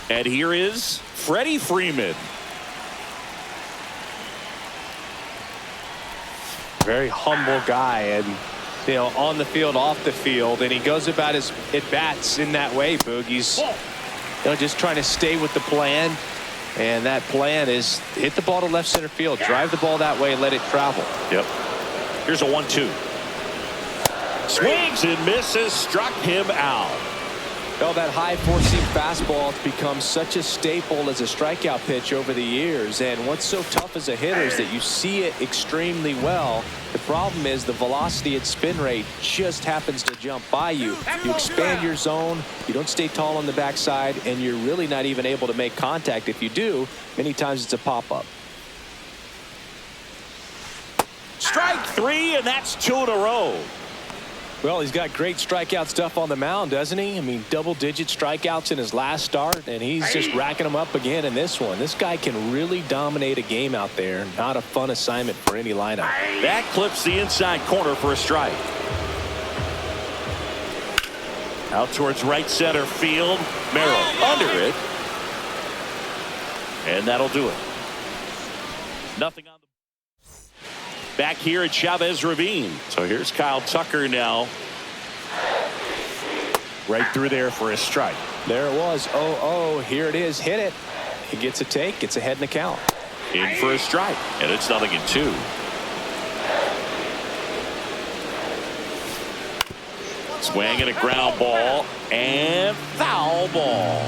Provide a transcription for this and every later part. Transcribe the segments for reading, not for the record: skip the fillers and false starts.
And here is Freddie Freeman. Very humble guy, and on the field, off the field, and he goes about his at-bats in that way, Boog. He's just trying to stay with the plan, and that plan is hit the ball to left center field, drive the ball that way, and let it travel. Yep. Here's a 1-2. Swings and misses, struck him out. Well, that high four-seam fastball has become such a staple as a strikeout pitch over the years, and what's so tough as a hitter is that you see it extremely well. The problem is the velocity and spin rate just happens to jump by you. You expand your zone, you don't stay tall on the backside, and you're really not even able to make contact. If you do, many times it's a pop-up. Strike 3, and that's 2 in a row. Well, he's got great strikeout stuff on the mound, doesn't he? I mean, double-digit strikeouts in his last start, and he's just racking them up again in this one. This guy can really dominate a game out there. Not a fun assignment for any lineup. That clips the inside corner for a strike. Out towards right center field. Merrill under it. And that'll do it. Nothing on the back here at Chavez Ravine. So here's Kyle Tucker now. Right through there for a strike. There it was. 0-0. Here it is. Hit it. He gets a take. Gets ahead in the count. In for a strike. And it's 0-2. Swing and a ground ball. And foul ball.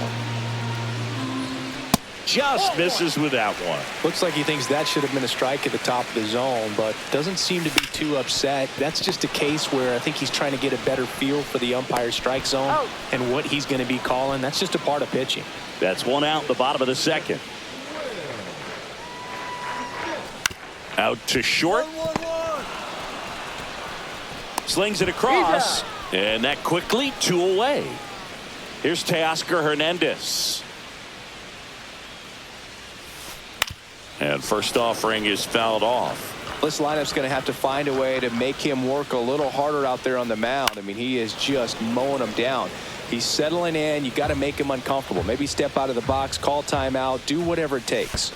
Just misses with that one. Looks like he thinks that should have been a strike at the top of the zone, but doesn't seem to be too upset. That's just a case where I think he's trying to get a better feel for the umpire's strike zone and what he's going to be calling. That's just a part of pitching. That's one out in the bottom of the second. Out to short. Slings it across. And that quickly 2 away. Here's Teoscar Hernandez. And first offering is fouled off. This lineup's going to have to find a way to make him work a little harder out there on the mound. I mean, he is just mowing them down. He's settling in. You got to make him uncomfortable. Maybe step out of the box, call timeout, do whatever it takes.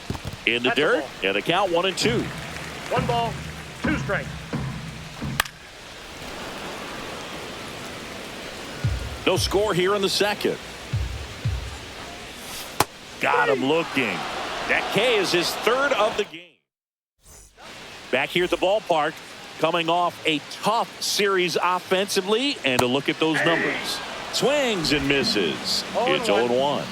In the dirt, and the count 1-2. 1 ball, 2 strikes. No score here in the second. Got him looking. That K is his 3rd of the game. Back here at the ballpark, coming off a tough series offensively, and a look at those numbers. Swings and misses. It's 0-1.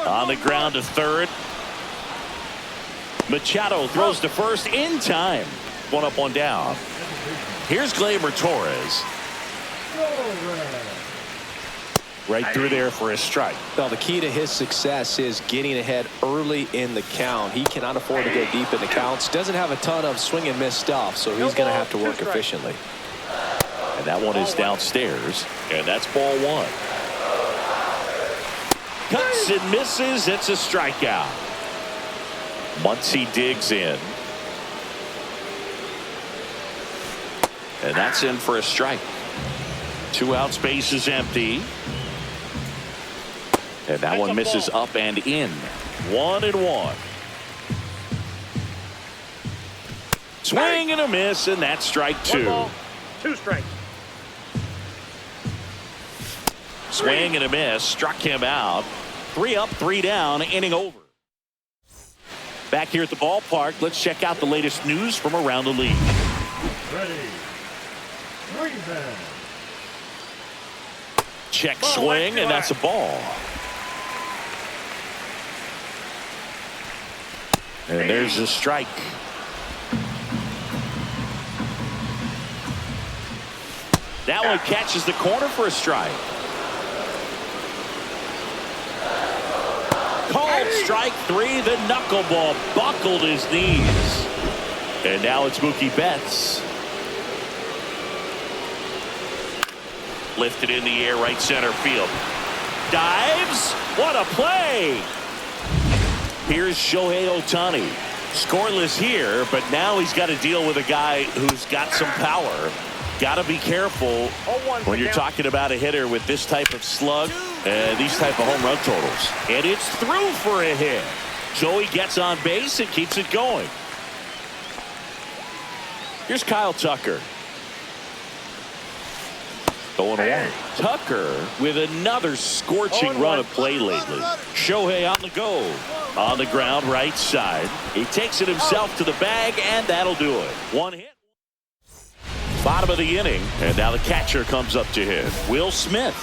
On the ground to third. Machado throws to first in time. 1 up, 1 down. Here's Gleyber Torres. Right through there for a strike. Well, the key to his success is getting ahead early in the count. He cannot afford to go deep in the counts. Doesn't have a ton of swing and miss stuff, so he's going to have to work efficiently. And that one is downstairs, and that's ball 1. Cuts and misses. It's a strikeout. Muncy digs in. And that's in for a strike. 2 outs, base is empty. And that one misses up and in. 1-1. Swing and a miss, and that's strike 2. 1 ball, 2 strikes. Swing and a miss, struck him out. 3 up, 3 down, inning over. Back here at the ballpark, let's check out the latest news from around the league. Ready. Check swing, and that's a ball. And there's a strike. That one catches the corner for a strike. Called strike 3. The knuckleball buckled his knees. And now it's Mookie Betts. Lifted in the air, right center field. Dives. What a play. Here's Shohei Ohtani. Scoreless here, but now he's got to deal with a guy who's got some power. Got to be careful when you're talking about a hitter with this type of slug and these type of home run totals. And it's through for a hit. Joey gets on base and keeps it going. Here's Kyle Tucker. 0-1. Tucker with another scorching run of play lately. Shohei on the go. On the ground, right side. He takes it himself to the bag, and that'll do it. One hit. Bottom of the inning, and now the catcher comes up to hit. Will Smith.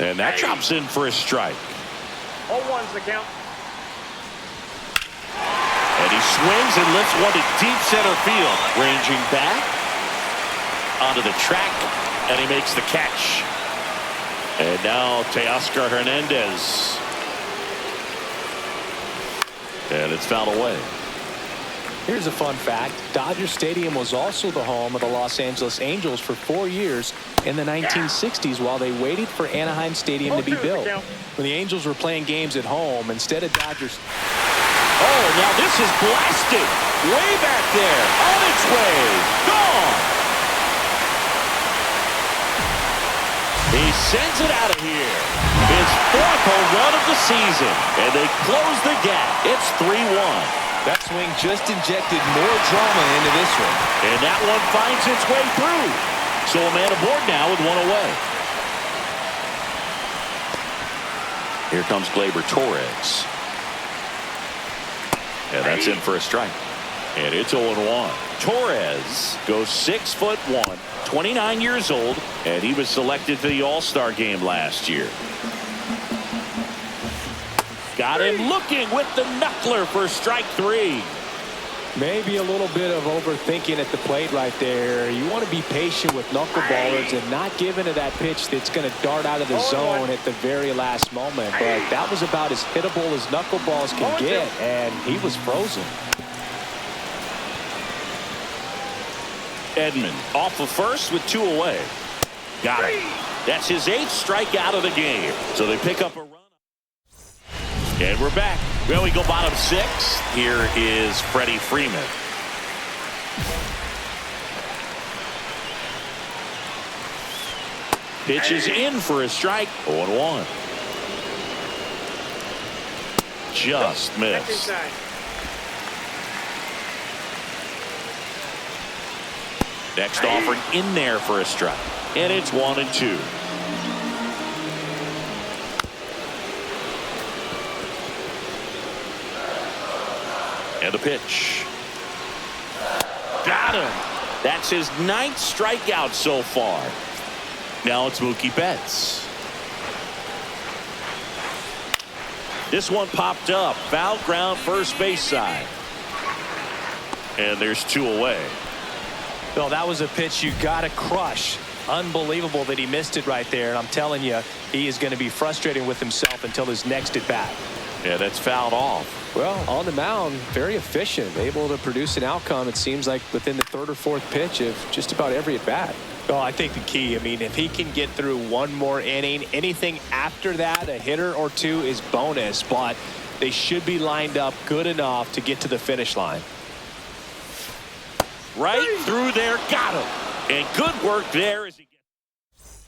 And that drops in for a strike. 0-1's the count. And he swings and lifts one to deep center field. Ranging back onto the track, and he makes the catch. And now Teoscar Hernandez. And it's fouled away. Here's a fun fact. Dodger Stadium was also the home of the Los Angeles Angels for 4 years in the 1960s while they waited for Anaheim Stadium to be built. When the Angels were playing games at home, instead of Dodgers. Oh, now this is blasted. Way back there. On its way. Gone. He sends it out of here. His 4th home run of the season. And they close the gap. It's 3-1. That swing just injected more drama into this one. And that one finds its way through. So a man aboard now with one away. Here comes Gleyber Torres. And that's in for a strike. And it's 0-1. Torres goes 6'1", 29 years old, and he was selected for the All-Star game last year. Got him looking with the knuckler for strike 3. Maybe a little bit of overthinking at the plate right there. You want to be patient with knuckleballers and not give into that pitch that's going to dart out of the zone at the very last moment. But that was about as hittable as knuckleballs can get, and he was frozen. Edman off of first with 2 away. Got it. That's his 8th strikeout of the game. So they pick up a run. And we're back. Well, we go bottom 6. Here is Freddie Freeman. Pitches in for a strike. 0-1. Just missed. Next offering in there for a strike. And it's 1-2. And a pitch. Got him. That's his 9th strikeout so far. Now it's Mookie Betts. This one popped up. Foul ground first base side. And there's 2 away. Well, that was a pitch you got to crush. Unbelievable that he missed it right there. And I'm telling you, he is going to be frustrated with himself until his next at bat. Yeah, that's fouled off. Well, on the mound, very efficient, able to produce an outcome, it seems like, within the 3rd or 4th pitch of just about every at bat. Well, I think the key, I mean, if he can get through one more inning, anything after that, a hitter or 2 is bonus, but they should be lined up good enough to get to the finish line. Right through there, got him. And good work there as he gets.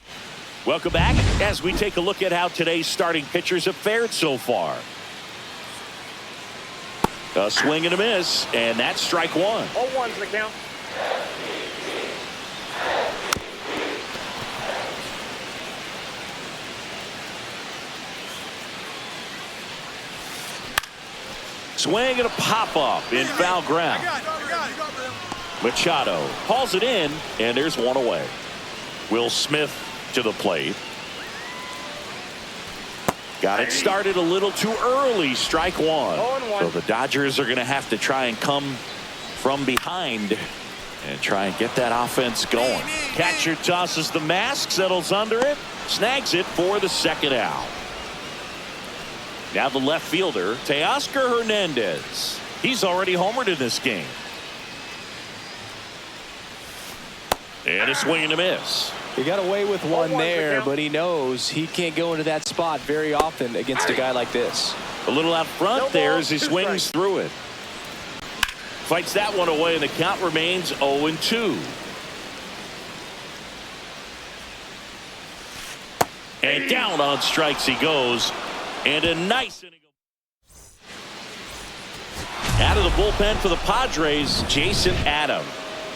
Welcome back as we take a look at how today's starting pitchers have fared so far. A swing and a miss, and that's strike 1. 0-1's the count. Swing and a pop-up in foul ground. Machado hauls it in, and there's 1 away. Will Smith to the plate. Got it started a little too early. Strike 1. So the Dodgers are going to have to try and come from behind And try and get that offense going. Catcher tosses the mask, settles under it, snags it for the second out. Now the left fielder, Teoscar Hernandez. He's already homered in this game. And a swing and a miss. He got away with one 0-1's the there, count. but he knows he can't go into that spot very often against a guy like this. A little out front No there ball, as he 2 swings strikes. through it. Fights that one away, and the count remains 0-2. And down on strikes he goes. And a nice inning. Out of the bullpen for the Padres, Jason Adam.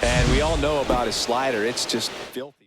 And we all know about his slider. It's just filthy.